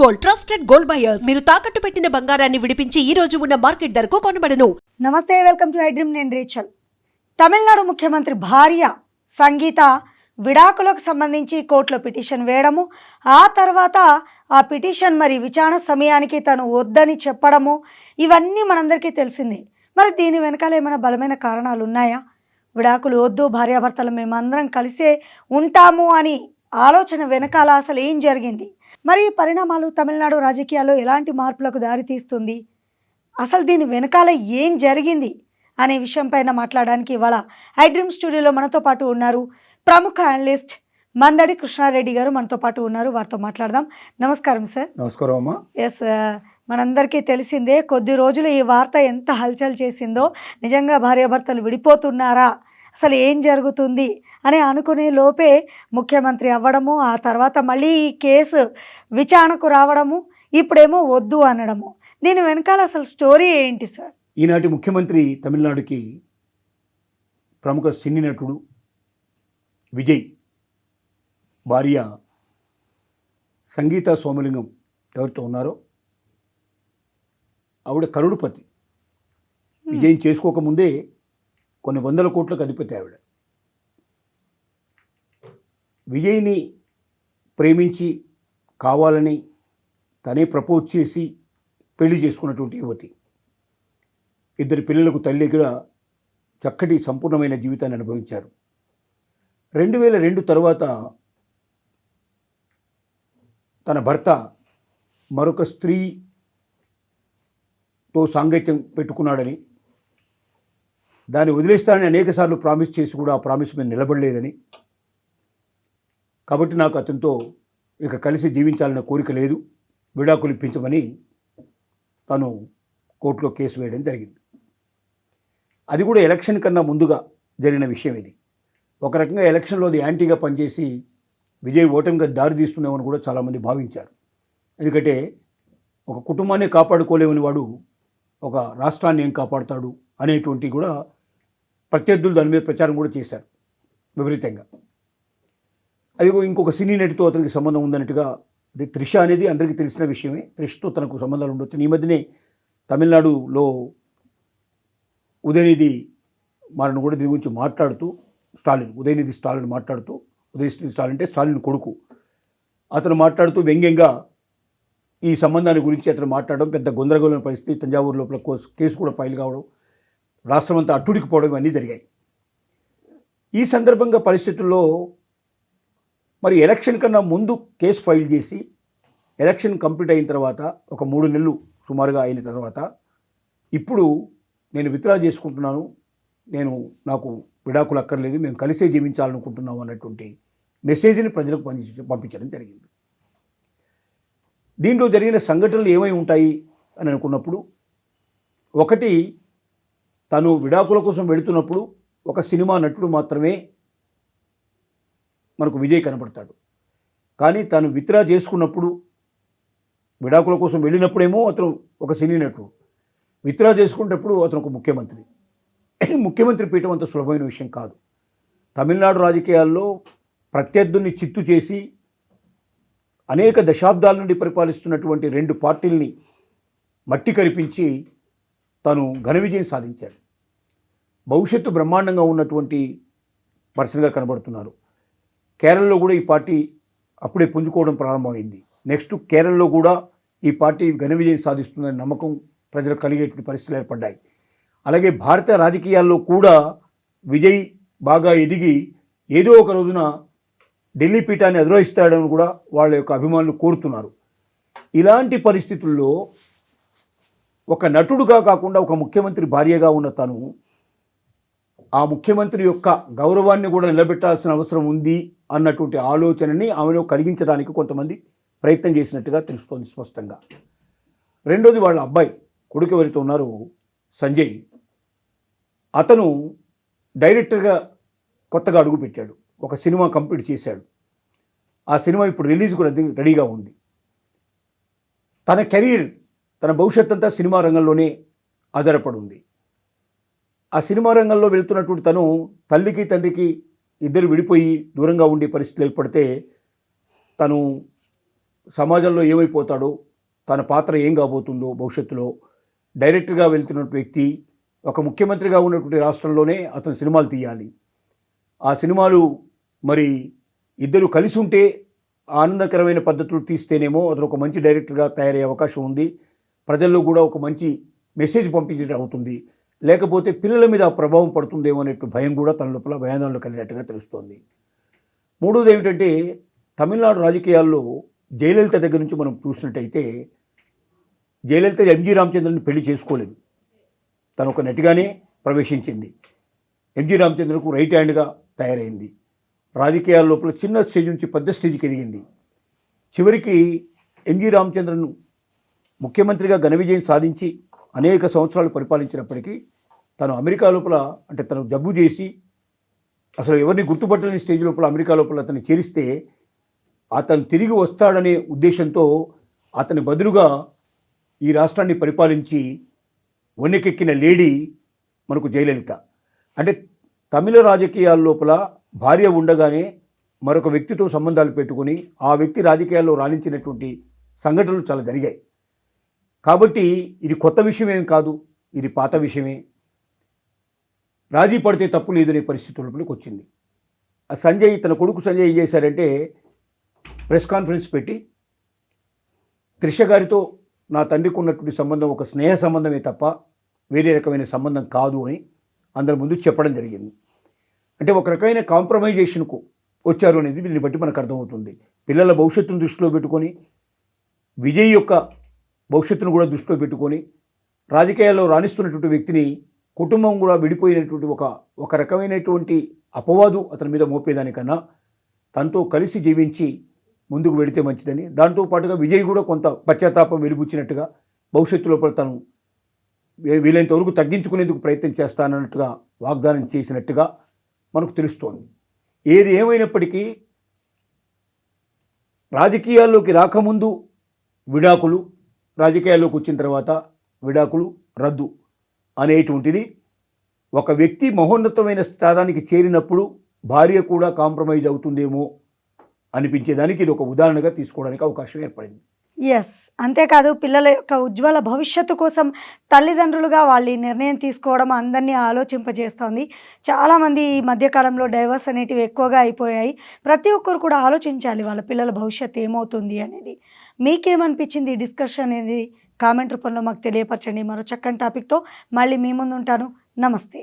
Gold trusted gold buyers మీరు తాకట్టు పెట్టిన బంగారాన్ని విడిపించి ఈ రోజు ఉన్న మార్కెట్ ధరకు కొనబడను. నమస్తే, వెల్కమ్ టు ఐడ్రీమ్. నేను రేచల్. తమిళనాడు ముఖ్యమంత్రి భార్య సంగీత విడాకులకు సంబంధించి కోర్టులో పిటిషన్ వేయడము, ఆ తర్వాత ఆ పిటిషన్ మరి విచారణ సమయానికి తను వద్దని చెప్పడము, ఇవన్నీ మనందరికీ తెలిసిందే. మరి దీని వెనకాల ఏమైనా బలమైన కారణాలు ఉన్నాయా? విడాకులు వద్దు, భార్యాభర్తలు మేమందరం కలిసే ఉంటాము అని ఆలోచన వెనకాల అసలు ఏం జరిగింది? మరి ఈ పరిణామాలు తమిళనాడు రాజకీయాల్లో ఎలాంటి మార్పులకు దారితీస్తుంది? అసలు దీని వెనకాల ఏం జరిగింది అనే విషయం పైన మాట్లాడడానికి ఇవాళ ఐడ్రీమ్ స్టూడియోలో మనతో పాటు ఉన్నారు ప్రముఖ అనలిస్ట్ మందడి కృష్ణారెడ్డి గారు మనతో పాటు ఉన్నారు. వారితో మాట్లాడదాం. నమస్కారం సార్. నమస్కారం అమ్మా. ఎస్, మనందరికీ తెలిసిందే, కొద్ది రోజులు ఈ వార్త ఎంత హల్చల్ చేసిందో. నిజంగా భార్యాభర్తలు విడిపోతున్నారా, అసలు ఏం జరుగుతుంది అని అనుకునే లోపే ముఖ్యమంత్రి అవ్వడము, ఆ తర్వాత మళ్ళీ ఈ కేసు విచారణకు రావడము, ఇప్పుడేమో వద్దు అనడము. దీని వెనకాల అసలు స్టోరీ ఏంటి సార్? ఈనాటి ముఖ్యమంత్రి తమిళనాడుకి ప్రముఖ సినీ నటుడు విజయ్ భార్య సంగీత సోమలింగం ఎవరితో ఉన్నారో ఆవిడ కరోడుపతి. విజయం చేసుకోకముందే కొన్ని వందల కోట్లకు అధిపతి ఆవిడ. విజయ్ని ప్రేమించి కావాలని తనే ప్రపోజ్ చేసి పెళ్లి చేసుకున్నటువంటి యువతి. ఇద్దరు పిల్లలకు తల్లిగా చక్కటి సంపూర్ణమైన జీవితాన్ని అనుభవించారు. 2002 తర్వాత తన భర్త మరొక స్త్రీతో సాంగత్యం పెట్టుకున్నాడని, దాన్ని వదిలేస్తానని అనేకసార్లు ప్రామిస్ చేసి కూడా ఆ ప్రామిస్ మీద నిలబడలేదని, కాబట్టి నాకు అతనితో ఇక కలిసి జీవించాలన్న కోరిక లేదు, విడాకులు ఇప్పించమని తను కోర్టులో కేసు వేయడం జరిగింది. అది కూడా ఎలక్షన్ కన్నా ముందుగా జరిగిన విషయం ఇది. ఒక రకంగా ఎలక్షన్లో అది యాంటీగా పనిచేసి విజయ్ ఓటమిగా దారి తీస్తున్నామని కూడా చాలామంది భావించారు. ఎందుకంటే ఒక కుటుంబాన్ని కాపాడుకోలేమని వాడు ఒక రాష్ట్రాన్ని ఏం కాపాడుతాడు అనేటువంటి కూడా ప్రత్యర్థులు దాని మీద ప్రచారం కూడా చేశారు విపరీతంగా. అది ఇంకొక సినీ నటితో అతనికి సంబంధం ఉందన్నట్టుగా. అది త్రిష అనేది అందరికీ తెలిసిన విషయమే. త్రిషతో తనకు సంబంధాలు ఉండొచ్చు. ఈ మధ్యనే తమిళనాడులో ఉదయనిధి మారను కూడా దీని గురించి మాట్లాడుతూ ఉదయనిధి స్టాలిన్ మాట్లాడుతూ, ఉదయనిధి స్టాలిన్ అంటే స్టాలిన్ కొడుకు, అతను మాట్లాడుతూ వ్యంగ్యంగా ఈ సంబంధాన్ని గురించి అతను మాట్లాడడం పెద్ద గందరగోళమైన పరిస్థితి. తంజావూరు లోపల కేసు కూడా ఫైల్ కావడం, రాష్ట్రమంతా అట్టుడికి పోవడం ఇవన్నీ జరిగాయి. ఈ సందర్భంగా పరిస్థితుల్లో మరి ఎలక్షన్ కన్నా ముందు కేసు ఫైల్ చేసి ఎలక్షన్ కంప్లీట్ అయిన తర్వాత ఒక 3 నెలలు సుమారుగా అయిన తర్వాత ఇప్పుడు నేను విత్డ్రా చేసుకుంటున్నాను, నాకు విడాకులు అక్కర్లేదు, మేము కలిసే జీవించాలనుకుంటున్నాము అన్నటువంటి మెసేజ్ని ప్రజలకు పంపించడం జరిగింది. దీంట్లో జరిగిన సంఘటనలు ఏమై ఉంటాయి అని అనుకున్నప్పుడు, ఒకటి, తను విడాకుల కోసం వెళుతున్నప్పుడు ఒక సినిమా నటుడు మాత్రమే మనకు విజయ్ కనపడతాడు. కానీ తను విత్డ్రా చేసుకున్నప్పుడు, విడాకుల కోసం వెళ్ళినప్పుడేమో అతను ఒక సినీ నటుడు, విత్డ్రా చేసుకునేటప్పుడు అతను ఒక ముఖ్యమంత్రి. ముఖ్యమంత్రి పీఠం అంత సులభమైన విషయం కాదు. తమిళనాడు రాజకీయాల్లో ప్రత్యర్థుల్ని చిత్తు చేసి అనేక దశాబ్దాల నుండి పరిపాలిస్తున్నటువంటి 2 పార్టీల్ని మట్టి కరిపించి తను ఘన విజయం సాధించాడు. భవిష్యత్తు బ్రహ్మాండంగా ఉన్నటువంటి పర్సన్గా కనబడుతున్నారు. కేరళలో కూడా ఈ పార్టీ అప్పుడే పుంజుకోవడం ప్రారంభమైంది. నెక్స్ట్ కేరళలో కూడా ఈ పార్టీ ఘన విజయం సాధిస్తుందనే నమ్మకం ప్రజలకు కలిగేటువంటి పరిస్థితులు ఏర్పడ్డాయి. అలాగే భారత రాజకీయాల్లో కూడా విజయ్ బాగా ఎదిగి ఏదో ఒక రోజున ఢిల్లీ పీఠాన్ని అధిరోహిస్తాడని కూడా వాళ్ళ యొక్క అభిమానులు కోరుతున్నారు. ఇలాంటి పరిస్థితుల్లో ఒక నటుడుగా కాకుండా ఒక ముఖ్యమంత్రి భార్యగా ఉన్న తను ఆ ముఖ్యమంత్రి యొక్క గౌరవాన్ని కూడా నిలబెట్టాల్సిన అవసరం ఉంది అన్నటువంటి ఆలోచనని ఆమెలో కలిగించడానికి కొంతమంది ప్రయత్నం చేసినట్టుగా తెలుస్తోంది స్పష్టంగా. రెండోది, వాళ్ళ అబ్బాయి కొడుకు ఎవరితో ఉన్నారో సంజయ్, అతను డైరెక్టర్గా కొత్తగా అడుగుపెట్టాడు. ఒక సినిమా కంప్లీట్ చేశాడు. ఆ సినిమా ఇప్పుడు రిలీజ్ కూడా రెడీగా ఉంది. తన కెరీర్, తన భవిష్యత్ అంతా సినిమా రంగంలోనే ఆధారపడి ఉంది. ఆ సినిమా రంగంలో వెళ్తున్నటువంటి తను తల్లికి తండ్రికి ఇద్దరు విడిపోయి దూరంగా ఉండే పరిస్థితులు ఏర్పడితే తను సమాజంలో ఏమైపోతాడో, తన పాత్ర ఏం కాబోతుందో భవిష్యత్తులో, డైరెక్టర్గా వెళ్తున్నటువంటి వ్యక్తి ఒక ముఖ్యమంత్రిగా ఉన్నటువంటి రాష్ట్రంలోనే అతను సినిమాలు తీయాలి. ఆ సినిమాలు మరి ఇద్దరు కలిసి ఉంటే ఆనందకరమైన పద్ధతులు తీస్తేనేమో అతను ఒక మంచి డైరెక్టర్గా తయారయ్యే అవకాశం ఉంది. ప్రజల్లో కూడా ఒక మంచి మెసేజ్ పంపించడం అవుతుంది. లేకపోతే పిల్లల మీద ఆ ప్రభావం పడుతుందేమో అనే భయం కూడా తన లోపల భయాందోళన కలిగినట్టుగా తెలుస్తోంది. మూడోది ఏమిటంటే, తమిళనాడు రాజకీయాల్లో జయలలిత దగ్గర నుంచి మనం చూసినట్టయితే, జయలలిత ఎంజి రామచంద్రన్ని పెళ్లి చేసుకోలేదు. తను ఒక నటిగానే ప్రవేశించింది. ఎంజి రామచంద్రకు రైట్ హ్యాండ్గా తయారైంది. రాజకీయాల లోపల చిన్న స్టేజ్ నుంచి పెద్ద స్టేజ్కి ఎదిగింది. చివరికి ఎంజి రామచంద్రను ముఖ్యమంత్రిగా ఘన విజయం సాధించి అనేక సంవత్సరాలు పరిపాలించినప్పటికీ తను అమెరికా లోపల, అంటే తను జబ్బు చేసి అసలు ఎవరిని గుర్తుపట్టలేని స్టేజ్ లోపల అమెరికా లోపల అతన్ని చేరిస్తే అతను తిరిగి వస్తాడనే ఉద్దేశంతో అతని బదులుగా ఈ రాష్ట్రాన్ని పరిపాలించి వన్నెకెక్కిన లేడీ మనకు జయలలిత. అంటే తమిళ రాజకీయాల లోపల భార్య ఉండగానే మరొక వ్యక్తితో సంబంధాలు పెట్టుకొని ఆ వ్యక్తి రాజకీయాల్లో రాణించినటువంటి సంఘటనలు చాలా జరిగాయి. కాబట్టి ఇది కొత్త విషయం ఏం కాదు, ఇది పాత విషయమే. రాజీ పడితే తప్పు లేదనే పరిస్థితుల్లోకి వచ్చింది. ఆ సంజయ్, తన కొడుకు సంజయ్ ఏం చేశారంటే ప్రెస్ కాన్ఫరెన్స్ పెట్టి త్రిష గారితో నా తండ్రికి ఉన్నటువంటి సంబంధం ఒక స్నేహ సంబంధమే తప్ప వేరే రకమైన సంబంధం కాదు అని అందరి ముందు చెప్పడం జరిగింది. అంటే ఒక రకమైన కాంప్రమైజేషన్కు వచ్చారు అనేది దీన్ని బట్టి మనకు అర్థమవుతుంది. పిల్లల భవిష్యత్తును దృష్టిలో పెట్టుకొని, విజయ్ యొక్క భవిష్యత్తును కూడా దృష్టిలో పెట్టుకొని, రాజకీయాల్లో రాణిస్తున్నటువంటి వ్యక్తిని కుటుంబం కూడా విడిపోయినటువంటి ఒక రకమైనటువంటి అపవాదు అతని మీద మోపేదానికన్నా తనతో కలిసి జీవించి ముందుకు వెళితే మంచిదని, దాంతోపాటుగా విజయ్ కూడా కొంత పశ్చాత్తాపం వెలిబుచ్చినట్టుగా భవిష్యత్తు లోపల తను వీలైనంత వరకు తగ్గించుకునేందుకు ప్రయత్నం చేస్తానన్నట్టుగా వాగ్దానం చేసినట్టుగా మనకు తెలుస్తోంది. ఏది ఏమైనప్పటికీ రాజకీయాల్లోకి రాకముందు విడాకులు, రాజకీయాల్లోకి వచ్చిన తర్వాత విడాకులు రద్దు అనేటువంటిది ఒక వ్యక్తి మహోన్నతమైన స్థానానికి చేరినప్పుడు భార్య కూడా కాంప్రమైజ్ అవుతుందేమో అనిపించేదానికి ఇది ఒక ఉదాహరణగా తీసుకోవడానికి అవకాశం ఏర్పడింది. ఎస్, అంతేకాదు పిల్లల యొక్క ఉజ్వల భవిష్యత్తు కోసం తల్లిదండ్రులుగా వాళ్ళు ఈ నిర్ణయం తీసుకోవడం అందరినీ ఆలోచింపజేస్తోంది. చాలామంది ఈ మధ్యకాలంలో డైవర్స్ అనేటివి ఎక్కువగా అయిపోయాయి. ప్రతి ఒక్కరు కూడా ఆలోచించాలి వాళ్ళ పిల్లల భవిష్యత్తు ఏమవుతుంది అనేది. మీకేమనిపించింది ఈ డిస్కషన్ అనేది కామెంట్ రూపంలో మాకు తెలియపరచండి. మరో చక్కని టాపిక్తో మళ్ళీ మీ ముందు ఉంటాను. నమస్తే.